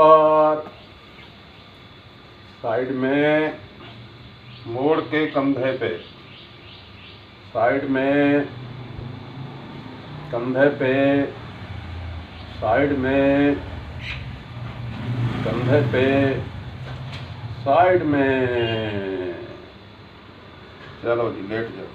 ऊपर, साइड में, मोड़ के कंधे पे, साइड में, कंधे पे, साइड में, कंधे पे, साइड में। चलो जी, लेट जाओ।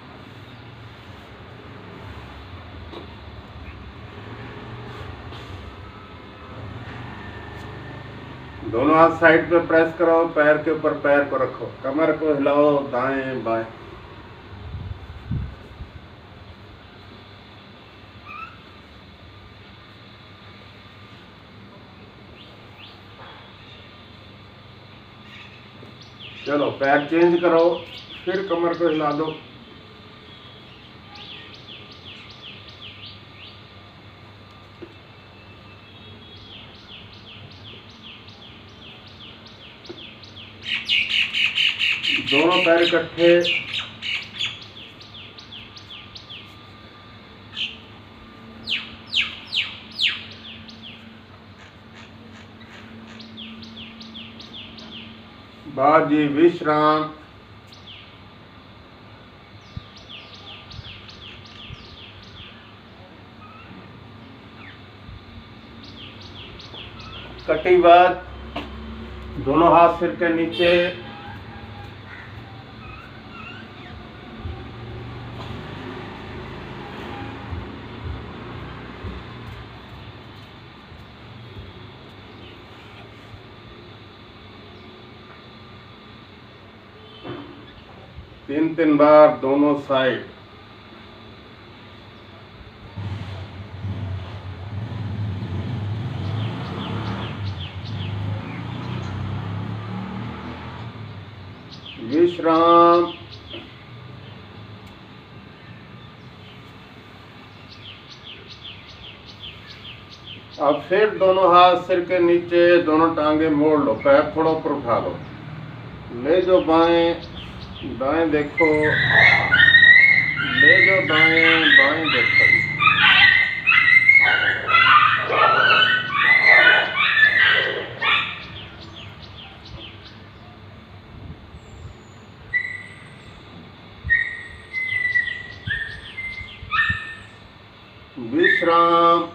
दोनों हाथ साइड पे प्रेस करो, पैर के ऊपर पैर को रखो, कमर को हिलाओ दाएं बाएं। चलो पैर चेंज करो, फिर कमर को हिला दो। दोनों पैर इकट्ठे, बाजी विश्राम। कटिबद्ध, दोनों हाथ सिर के नीचे, तीन बार दोनों साइड। विश्राम। अब फिर दोनों हाथ सिर के नीचे, दोनों टांगे मोड़ लो, पैर थोड़ा ऊपर उठा लो, ले जो बाएं, दाएं देखो, ले जो दाएं, बाएं देखो। विश्राम।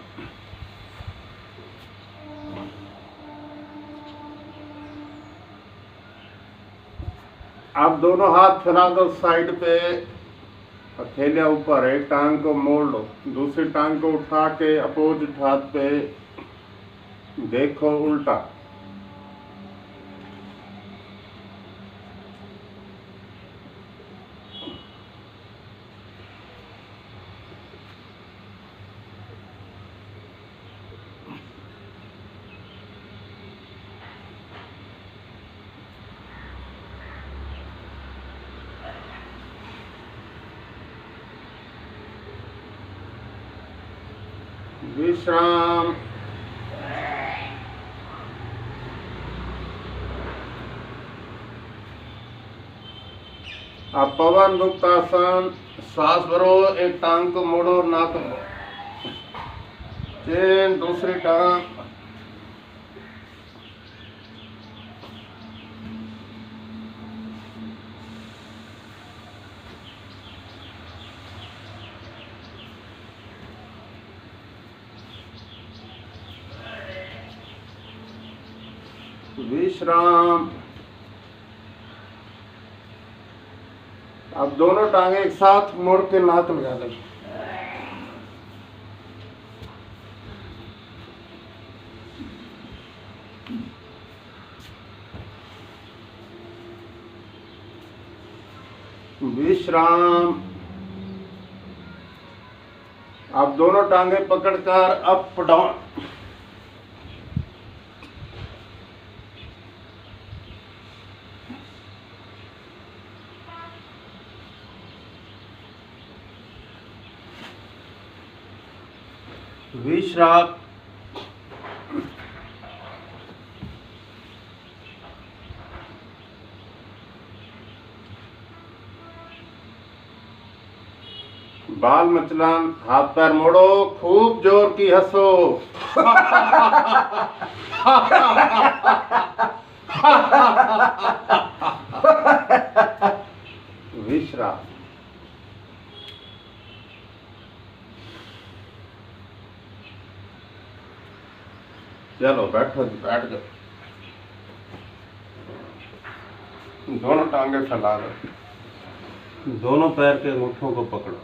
आप दोनों हाथ फैला दो साइड पे, हथेलियां ऊपर, एक टांग को मोड़ लो, दूसरी टांग को उठा के अपोजिट हाथ पे देखो उल्टा। विश्राम। आप पवन गुप्तासन, सांस भरो, एक टांग को मोड़ो, नाक चेन, दूसरी टांग, विश्राम। अब दोनों टांगे एक साथ मोड़ के नाक लगा दें। विश्राम। अब दोनों टांगे पकड़कर अप डाउन। विश्राम। बाल मचलान, हाथ पैर मोड़ो, खूब जोर की हंसो। विश्राम। चलो बैठो जी, बैठ जाओ। दोनों टांगे फैला दो, दोनों पैर के अंगूठों को पकड़ो,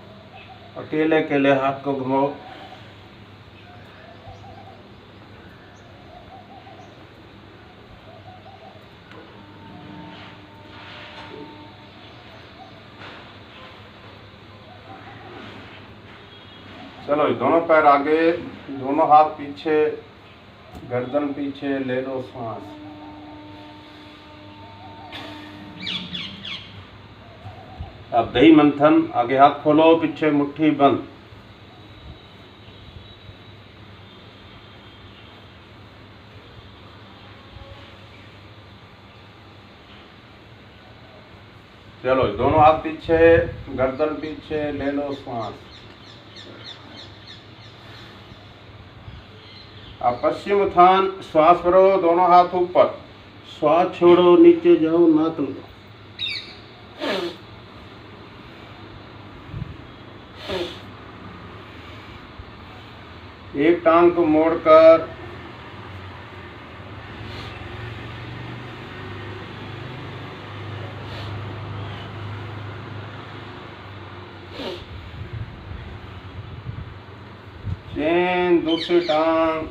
अकेले अकेले हाथ को घुमाओ। चलो दोनों पैर आगे, दोनों हाथ पीछे, गर्दन पीछे, ले लो सांस। अब दही मंथन, आगे हाथ खोलो, पीछे मुट्ठी बंद। चलो दोनों हाथ पीछे, गर्दन पीछे, ले लो सांस। अब पश्चिम उत्थान, श्वास भरो, दोनों हाथ ऊपर, श्वास छोड़ो, नीचे जाओ, नाक लो। एक टांग को मोड़कर चेन, दूसरी टांग,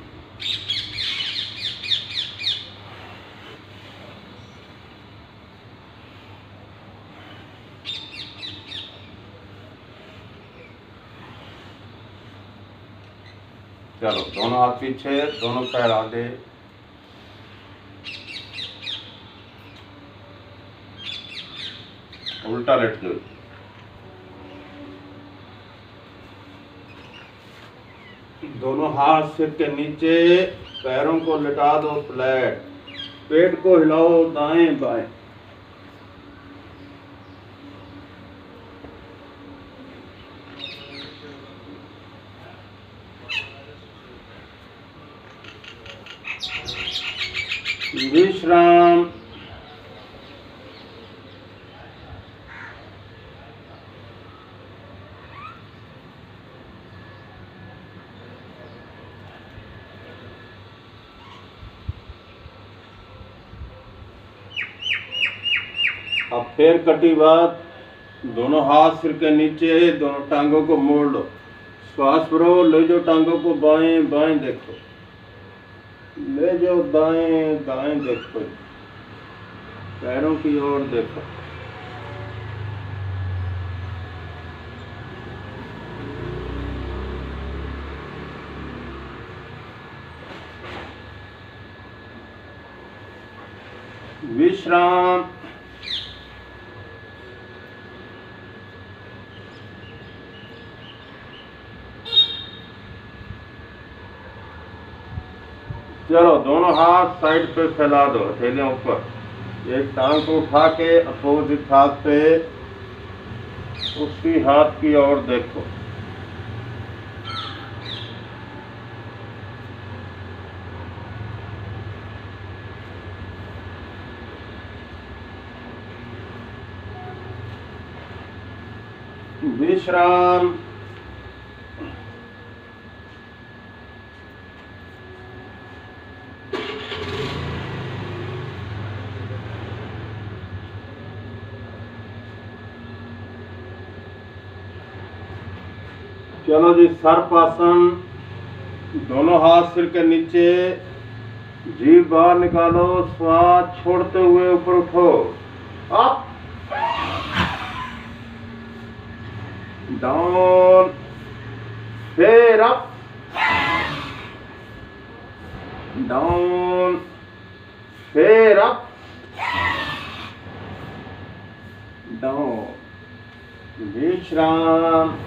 चलो दोनों हाथ पीछे, दोनों पैर आगे। उल्टा लेट जाओ। दोनों हाथ सिर के नीचे, पैरों को लिटा दो फ्लैट, पेट को हिलाओ दाएं बाएं। विश्राम। अब फिर कटी बात, दोनों हाथ सिर के नीचे, दोनों टांगों को मोड़ लो, श्वास भरो, ले जाओ टांगों को बाएं बाएं देखो, ले जाओ दाएं दाएं देखो, पैरों की ओर देखो। विश्राम। चलो दोनों हाथ साइड पे फैला दो, हथेलियां ऊपर। एक टांग को उठा के अपोजिट हाथ पे, उसी हाथ की ओर देखो। विश्राम। चलो जी सर्पासन, दोनों हाथ सिर के नीचे, जीभ बाहर निकालो, श्वास छोड़ते हुए ऊपर उठो, अप डाउन, फिर अप डाउन, फिर अप डाउन। विश्राम।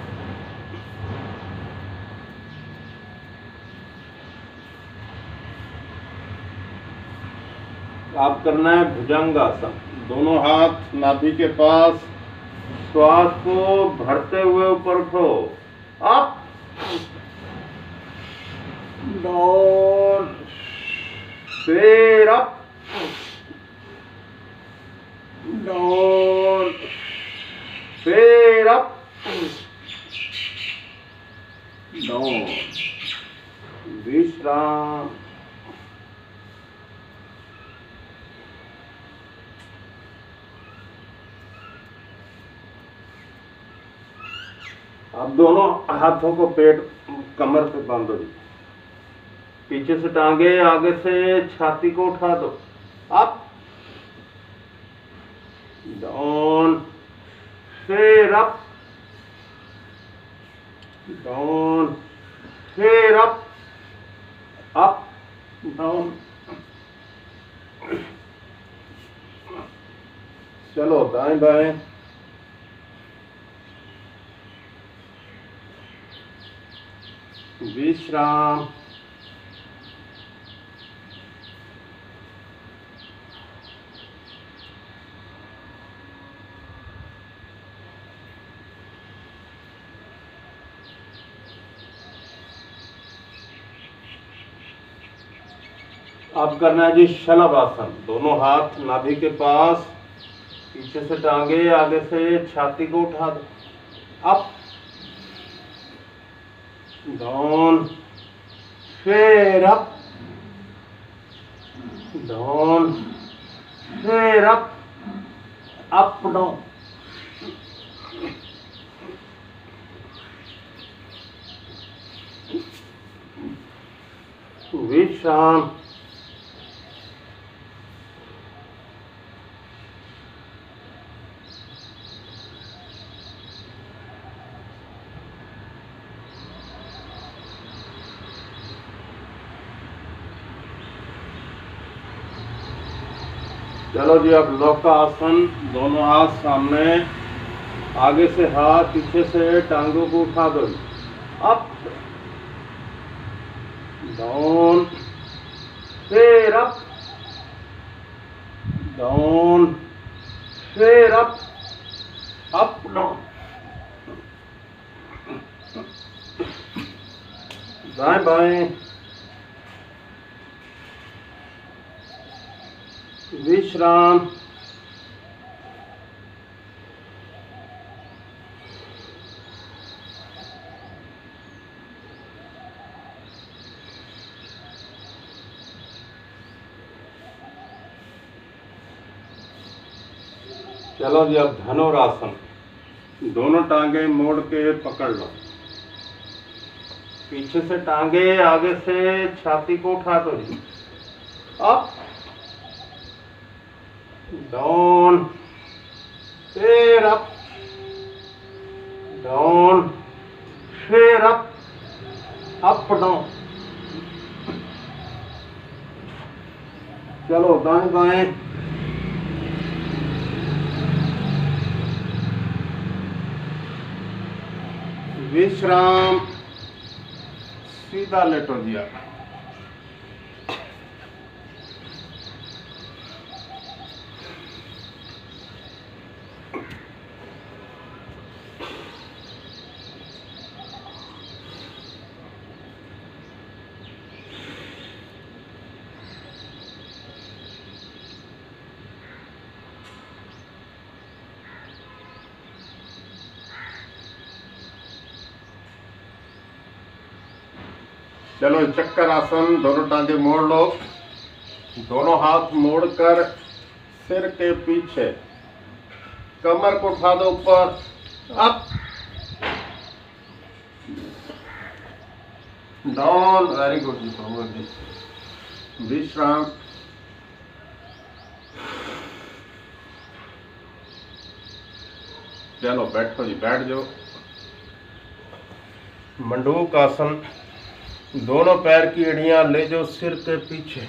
आप करना है भुजंगासन, दोनों हाथ नाभि के पास, श्वास को भरते हुए ऊपर उठो। अप डाउन, फिर अप डाउन, फिर अप डाउन। विश्राम। अब दोनों हाथों को पेट कमर पे बांधो जी। पीछे से टांगे, आगे से छाती को उठा दो। अप डाउन, फिर अप डाउन, फिर अप डाउन। चलो दाएं बाएं। विश्राम। अब करना है जी शलभासन। दोनों हाथ नाभि के पास, पीछे से टांगे, आगे से छाती को उठा दो। अप डाउन, फिर अप डाउन, फिर अप डाउन। विश्राम। चलो जी, अब लौका आसन। दोनों हाथ सामने, आगे से हाथ, पीछे से टांगों को उठा दो। अप डाउन, फिर अप डाउन, फिर अप डाउन। दाएं बाएं। विश्राम। चलो जी, अब धनुरासन। दोनों टांगे मोड़ के पकड़ लो। पीछे से टांगे, आगे से छाती को उठा दो जी। अप डाउन, फिर अप डाउन, फिर अप डाउन। चलो दाएं बाएं। विश्राम। सीधा लेटो दिया। चलो चक्कर आसन। दोनों टांगे मोड़ लो। दोनों हाथ मोड़कर सिर के पीछे, कमर को उठा दो ऊपर। Up down. वेरी गुड जी, बहुत जी। विश्राम। चलो बैठो जी, बैठ जाओ। मंडूक आसन। दोनों पैर की एड़ियां ले जाओ सिर के पीछे।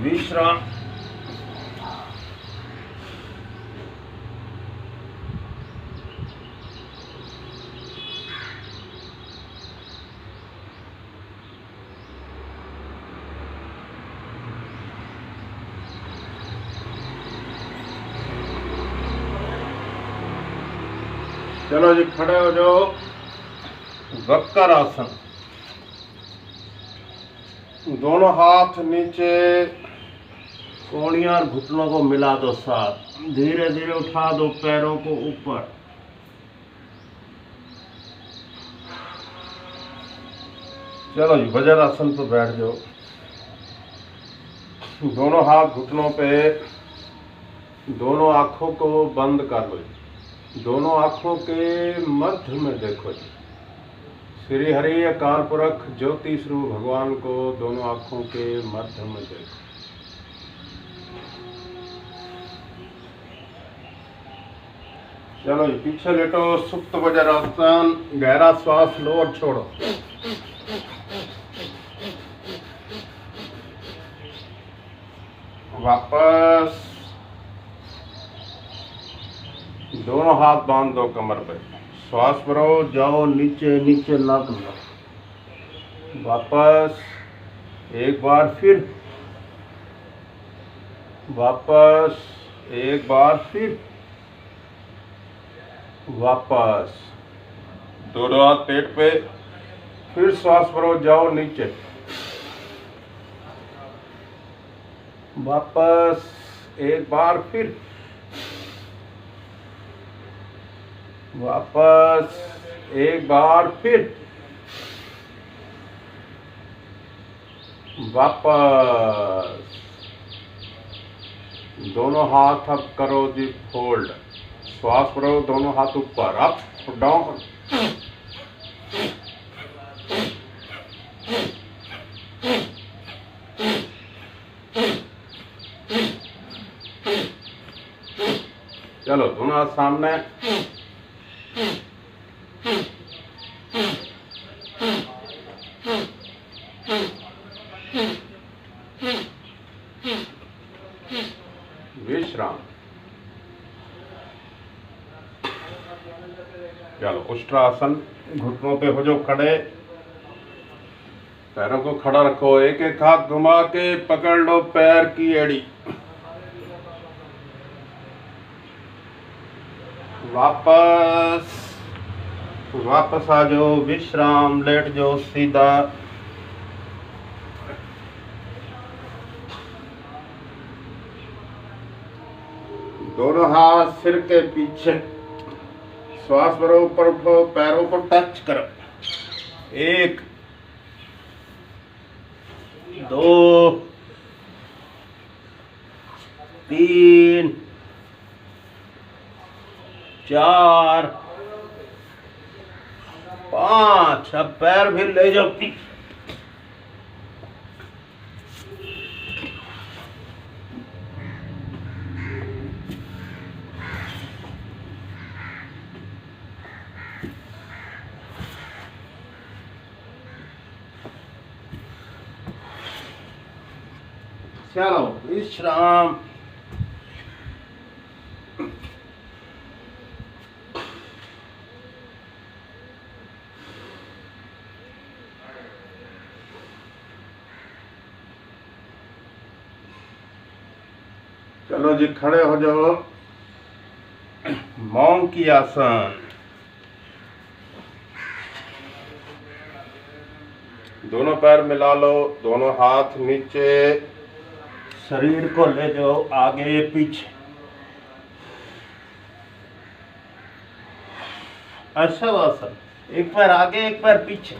विश्राम। चलो जी, खड़े हो जाओ। वक्र आसन। दोनों हाथ नीचे, कोहनियां और घुटनों को मिला दो साथ। धीरे धीरे उठा दो पैरों को ऊपर। चलो जी, वज्रासन पर बैठ जाओ। दोनों हाथ घुटनों पे, दोनों आंखों को बंद कर लो। दोनों आंखों के मध्य में देखो जी। श्री हरि अकाल पुरख ज्योति स्वरूप भगवान को दोनों आंखों के मध्य में देखो। चलो जी, पीछे लेटो। सुप्त वज्रासन। गहरा श्वास लो और छोड़ो। वापस। दोनों हाथ बांध दो कमर पे। श्वास भरो, जाओ नीचे नीचे नाक लो। वापस। एक बार फिर। वापस। एक बार फिर। वापस। दोनों हाथ पेट पे। फिर श्वास भरो, जाओ नीचे। वापस। एक बार फिर। वापस। एक बार फिर। वापस। दोनों हाथ अब करो जी फोल्ड। श्वास भरो, दोनों हाथ ऊपर। Up down. चलो, दोनों हाथ सामने। विश्राम। चलो, उष्ट्रासन। घुटनों पे हो जाओ खड़े। पैरों को खड़ा रखो। एक एक हाथ घुमा के पकड़ लो पैर की एड़ी। वापस। वापस आ जाओ। विश्राम। लेट जाओ सीधा। दोनों हाथ सिर के पीछे। श्वास भरो, ऊपर उठो, पैरों को टच करो। 1 2 3 4 5। अब पैर भी ले जाओ पीछे। चलो, विश्राम। चलो जी, खड़े हो जाओ। मौन की आसन। दोनों पैर मिला लो। दोनों हाथ नीचे। शरीर को ले जाओ आगे पीछे। आसन। एक पैर आगे, एक पैर पीछे।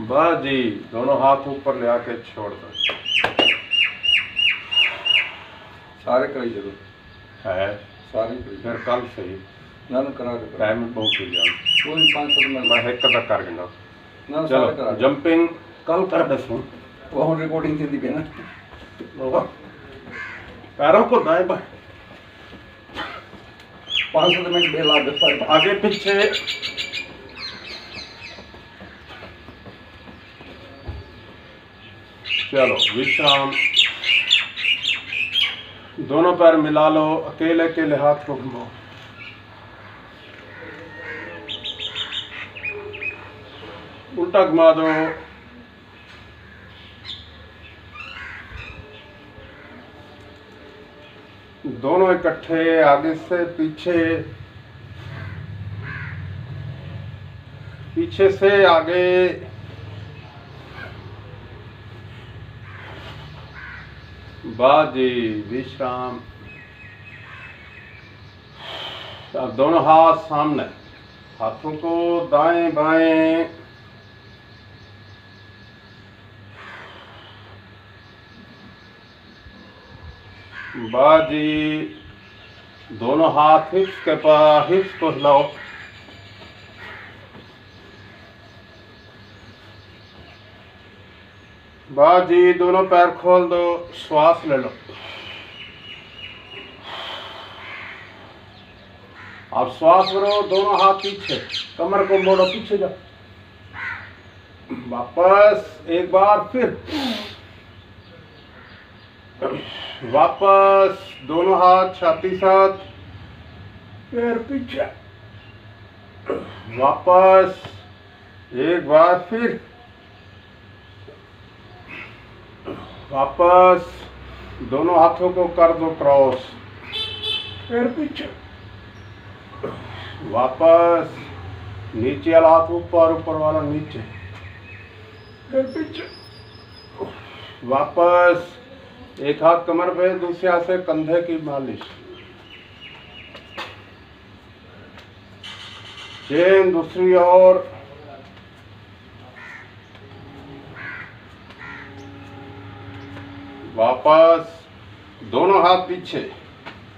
बस जी, दोनों हाथ ऊपर ले आके छोड़ दो। सारे करी जरूर है। सारे करी फिर कल सही ना करा के टाइम बहुत हो जाए। कोई 5-7 मिनट मैं एक कदा कर गिना। ना सारे करा चलो, जंपिंग कल कर दसो। वो रिकॉर्डिंग थी भी ना। पैरों को दाएं बाएं, 5-7 मिनट बेला दे आगे पीछे। चलो, विश्राम। दोनों पैर मिला लो। अकेले अकेले हाथ को घुमाओ। उल्टा घुमा दो। दोनों इकट्ठे, आगे से पीछे, पीछे से आगे, बाजी, विश्राम। अब दोनों हाथ सामने, हाथों को दाएं बाएं, बाजी। दोनों हाथ हिप्स के पास, हिप्स को हिलाओ। बाजी, दोनों पैर खोल दो, श्वास ले लो। अब श्वास भरो, दोनों हाथ पीछे, कमर को मोड़ो, पीछे जाओ। वापस, एक बार फिर वापस, दोनों हाथ छाती साथ, पैर पीछे, वापस, एक बार फिर, वापस, दोनों हाथों को कर दो क्रॉस, पैर पीछे, वापस, नीचे वाला हाथ ऊपर, ऊपर वाला नीचे, पैर पीछे, वापस, एक हाथ कमर पे, दूसरे हाथ से कंधे की मालिश। चेन दूसरी ओर, वापस, दोनों हाथ पीछे,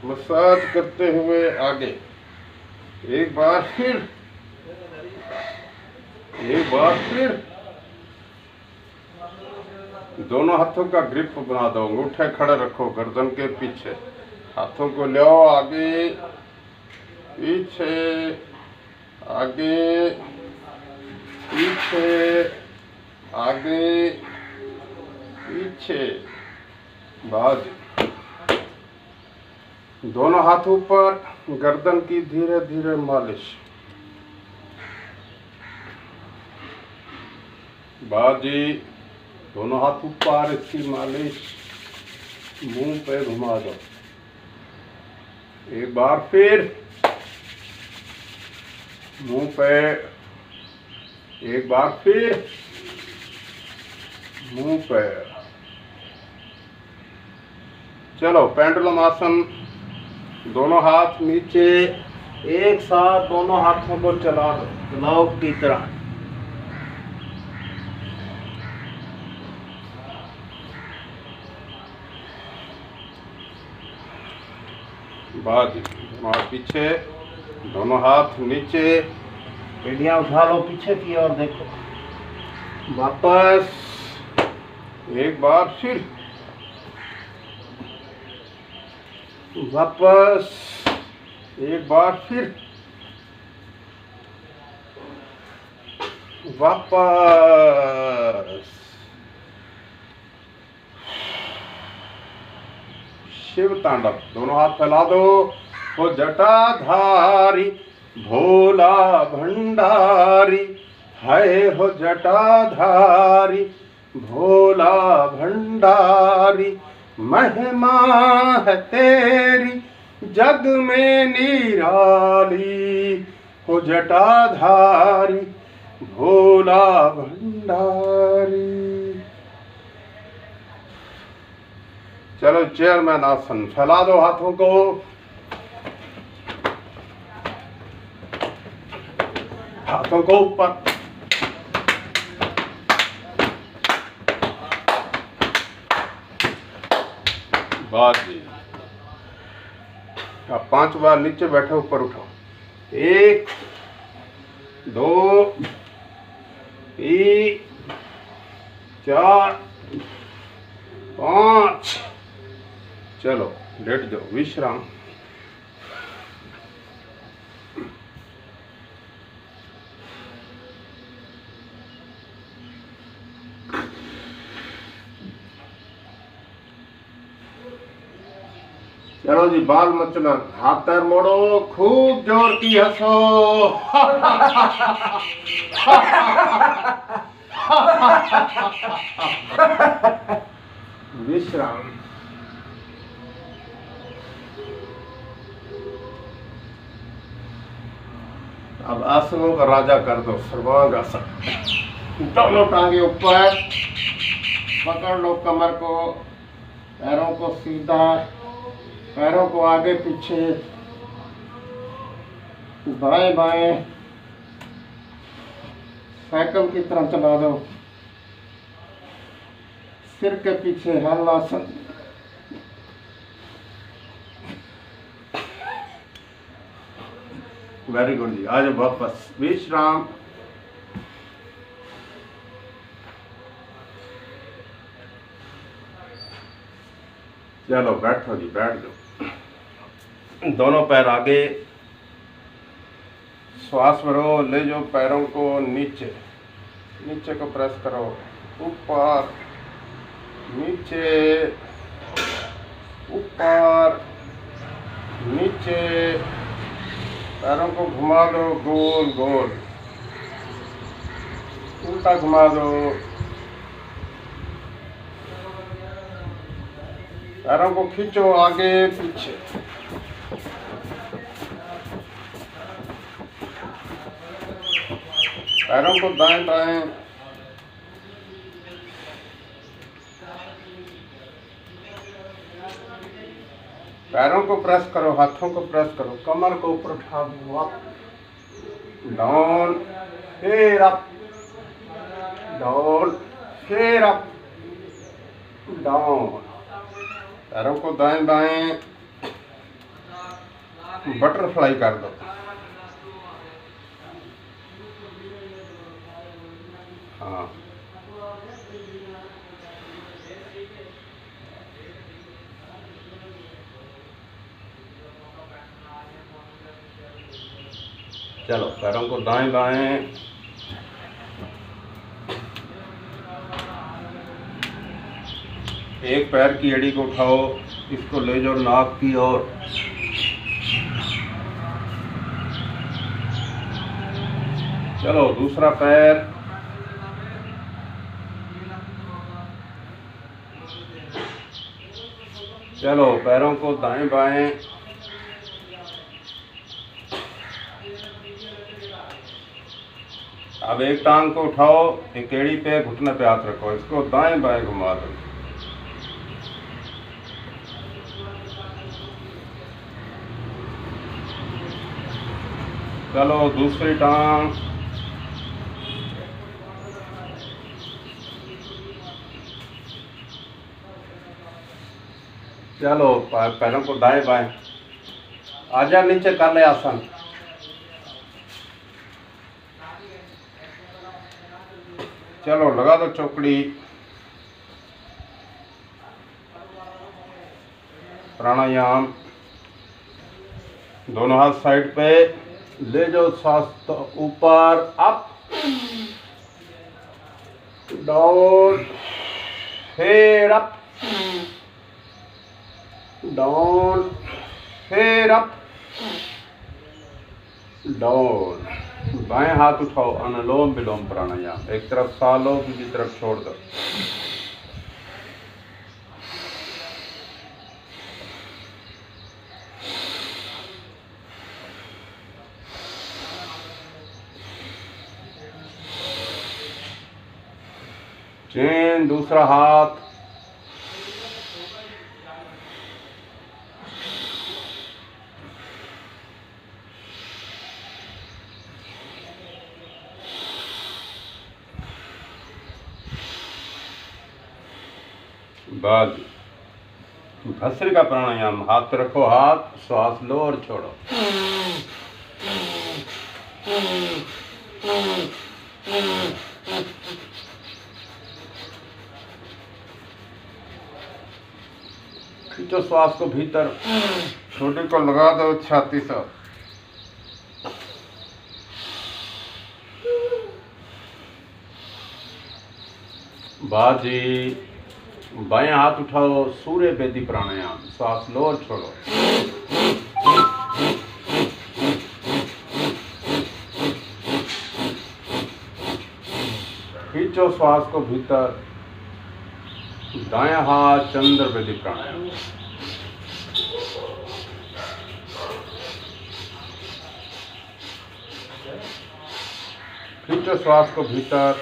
मसाज करते हुए आगे, एक बार फिर, एक बार फिर। दोनों हाथों का ग्रिप बना दो, अंगूठे खड़े रखो गर्दन के पीछे, हाथों को ले आओ आगे पीछे, आगे पीछे, आगे पीछे, बाद। दोनों हाथ ऊपर, गर्दन की धीरे धीरे मालिश। बाजी, दोनों हाथ ऊपर, इसकी मालिश, मुंह पे घुमा दो। एक बार फिर मुंह पे, एक बार फिर मुंह पे। चलो पेंडुलम आसन, दोनों हाथ नीचे, एक साथ दोनों हाथों को चला दो, ग्लव की तरह। बाद, दोनों हाथ पीछे, दोनों हाथ नीचे, एड़ियां उठा लो पीछे की ओर, देखो। वापस, एक बार फिर, वापस, एक बार फिर, वापस। शिव तांडव, दोनों हाथ फैला दो, हो जटाधारी भोला भंडारी, है हो जटाधारी भोला भंडारी, महिमा है तेरी जग में निराली, हो जटाधारी भोला भंडारी। चलो चेयरमैन आसन, फैला दो हाथों को, हाथों को ऊपर, बाजी। अब 5 बार नीचे बैठे, ऊपर उठो, 1 2 3 4 5। चलो लेट जाओ, विश्राम। चलो जी, बाल मचना, हाथ पैर मोड़ो, खूब जोर की हंसो। विश्राम। अब आसनों का राजा कर दो, सर्वांग आसन। दोनों टांगे ऊपर, पकड़ लो कमर को, पैरों को सीधा, पैरों को आगे पीछे, बाएं बाएं साइकिल की तरह चला दो। सिर के पीछे हलासन। वेरी गुड जी। आज वापस विश्राम। चलो बैठो जी, बैठ जाओ। दोनों पैर आगे, श्वास भरो, ले जाओ पैरों को नीचे, नीचे को प्रेस करो, ऊपर नीचे, ऊपर नीचे, पैरों को घुमा दो गोल गोल, उल्टा घुमा दो, पैरों को खींचो आगे पीछे, पैरों को दाएं बाएं, पैरों को प्रेस करो, हाथों को प्रेस करो, कमर को ऊपर उठा दो, अप डाउन, फिर अप डाउन, फिर अप डाउन। पैरों को दाएं बाएं बटरफ्लाई कर दो। हाँ, चलो पैरों को दाएं बाएं, एक पैर की एड़ी को उठाओ, इसको ले जाओ नाक की ओर, चलो दूसरा पैर, चलो पैरों को दाएं बाएं, अब एक टांग को उठाओ, एक एड़ी पे, घुटने पे हाथ रखो, इसको दाएं बाएं घुमा दो। चलो दूसरी टांग, चलो पैरों को दाएं बाएं, आजा नीचे कर ले आसन। चलो लगा दो चौकड़ी, प्राणायाम, दोनों हाथ साइड पे, ले जाओ सांस तो ऊपर, अप डाउन, फिर अप डाउन, फिर अप डाउन। बाएं हाथ उठाओ, अनुलोम विलोम प्राणायाम, एक तरफ सांस लो, दूसरी तरफ छोड़ दो। चेन, दूसरा हाथ, बाद भस्त्रिका प्राणायाम, हाथ रखो, हाथ श्वास लो और छोड़ो। खींचो श्वास को भीतर, छोटी को लगा दो छाती से। बाजी, बाएं हाथ उठाओ, सूर्य वेदी प्राणायाम, श्वास लो और छोड़ो। खींचो श्वास को भीतर, दायां हाथ चंद्र वेदी प्राणायाम। खींचो श्वास को भीतर।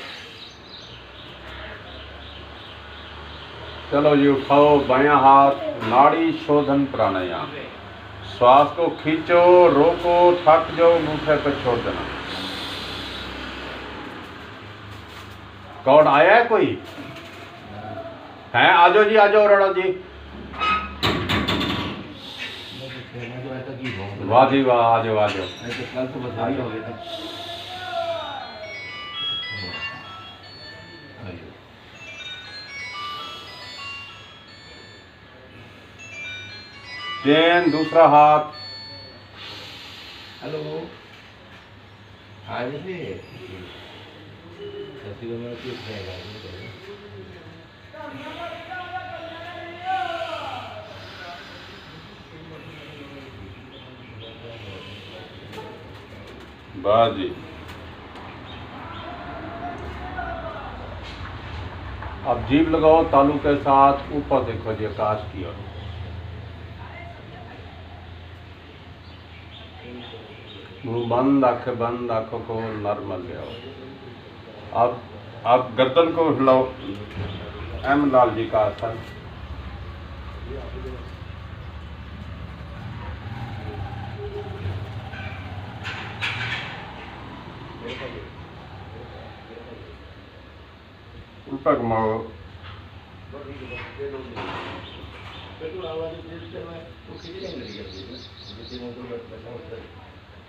चलो जी, उठाओ बायां हाथ, नाड़ी शोधन प्राणायाम। श्वास को खींचो, रोको, थक जाओ, अंगूठे पर छोड़ देना। कौन आया है? कोई है? आ जाओ जी, आ जाओ राणा जी। वाह जी वाह, आ जाओ आ जाओ। कल तो बधाई हो गया। चैन, दूसरा हाथ। हेलो आज से वाह जी। अब जीभ लगाओ तालू के साथ, ऊपर देखो जी आकाश की ओर। मुंह बंद, आंखें बंद, आंखों को नॉर्मल ले आओ। अब गर्दन को हिलाओ। एम लाल जी का आसन। उल्टा घुमाओ।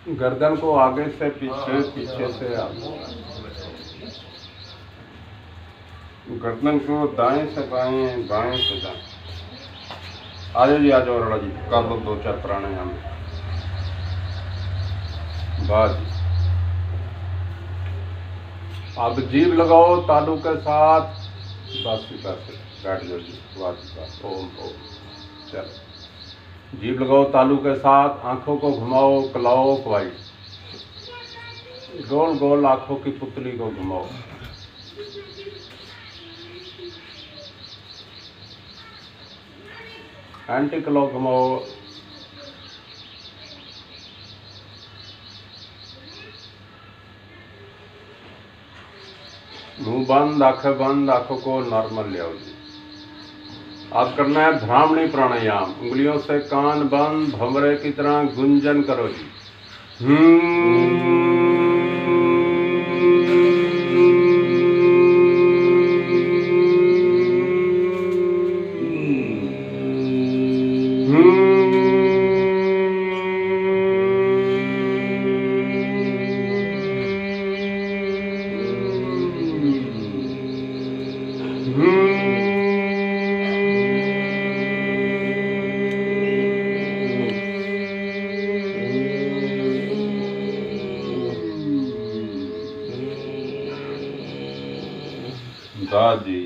गर्दन को आगे से पीछे, पीछे से आगे। गर्दन को दाएं से बाएं, बाएं से दाएं। आ जाओ जी, आ जाओ राणा जी, कर लो 2-4 प्राणायाम। वाह जी। अब जीभ लगाओ तालू के साथ, बस बैठ जाओ जी। वाह जी वाह, ओम ओम। चलो, जीभ लगाओ तालू के साथ, आंखों को घुमाओ क्लॉकवाइज। गोल गोल आंखों की पुतली को घुमाओ। एंटी क्लॉक घुमाओ। मुंह बंद, आंखें बंद, आंखों को नॉर्मल ले आओ जी। अब करना है भ्रामरी प्राणायाम। उंगलियों से कान बंद, भंवरे की तरह गुंजन करो जी। दादी।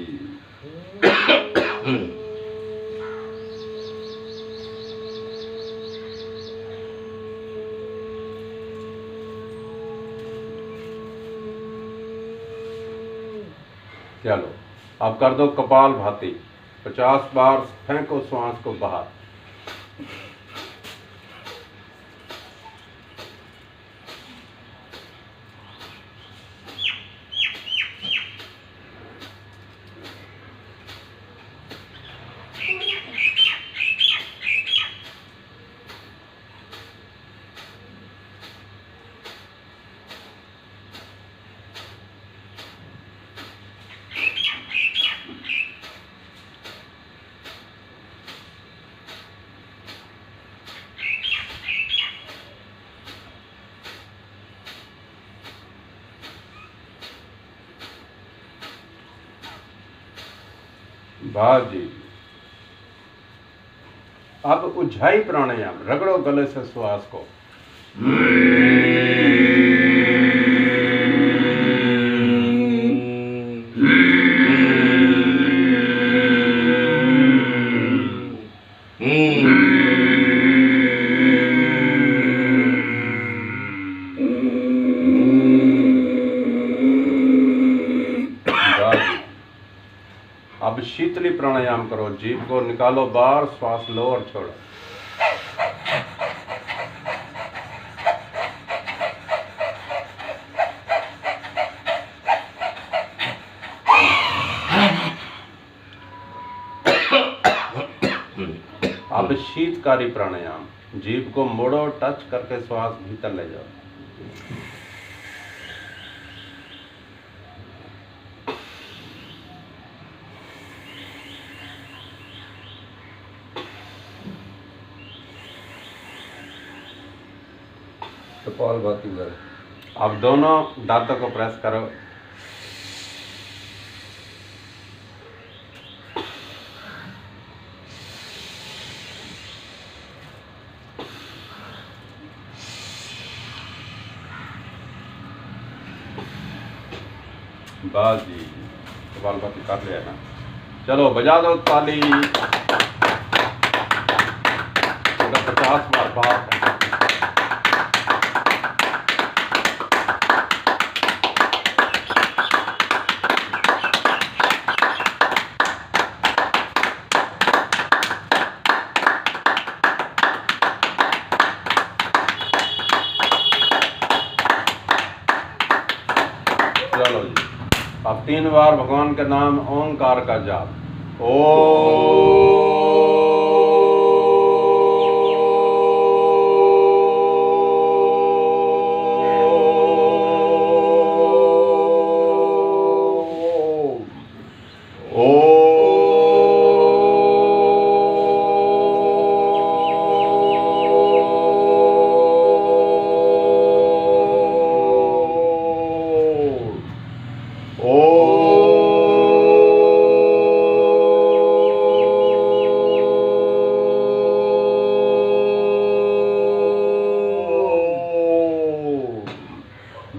चलो, अब कर दो कपाल भाती। 50 बार फेंको श्वास को बाहर। वाह जी। अब उज्जाई प्राणायाम। रगड़ो गले से श्वास को। अब शीतली प्राणायाम करो। जीभ को निकालो बाहर, श्वास लो और छोड़ो। अब शीतकारी प्राणायाम। जीभ को मोड़ो, टच करके श्वास भीतर ले जाओ। कपालभाति करें। अब दोनों दांतों को प्रेस करो। बस जी, कपालभाति कर लिया ना। चलो बजा दो ताली। 50 बार बाहर। चलो जी, अब 3 बार भगवान के नाम ओंकार का जाप।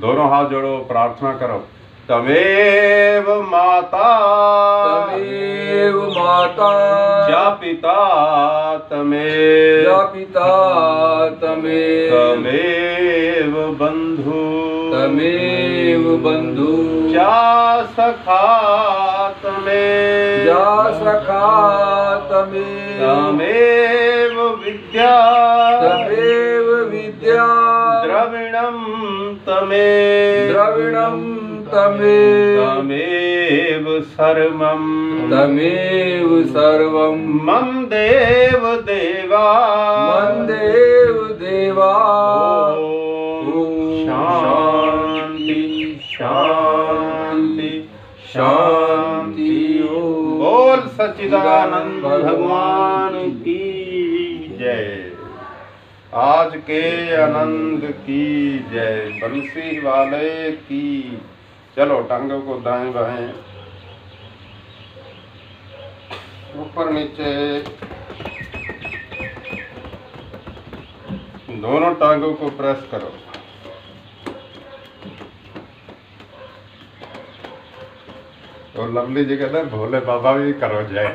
दोनों हाथ जोड़ो, प्रार्थना करो। तमेव माता, तमेव माता, च पिता तमेव, च पिता तमेव, तमेव बंधु, तमेव बंधु, च सखा तमेव, च सखा तमेव, तमेव विद्या, तमेव विद्या, द्रविणं तमेव, द्रविणं तमेव, तमेव सर्वं, तमेव सर्वं, मम देव देवा, मम देव देवा। ओम शांति शांति शांति। बोल सच्चिदानंद भगवान की जय। आज के आनंद की जय। बंसी वाले की। चलो टांगों को दाएं बाएं, ऊपर नीचे, दोनों टांगों को प्रेस करो। और लवली जी कहते हैं भोले बाबा भी करो जय।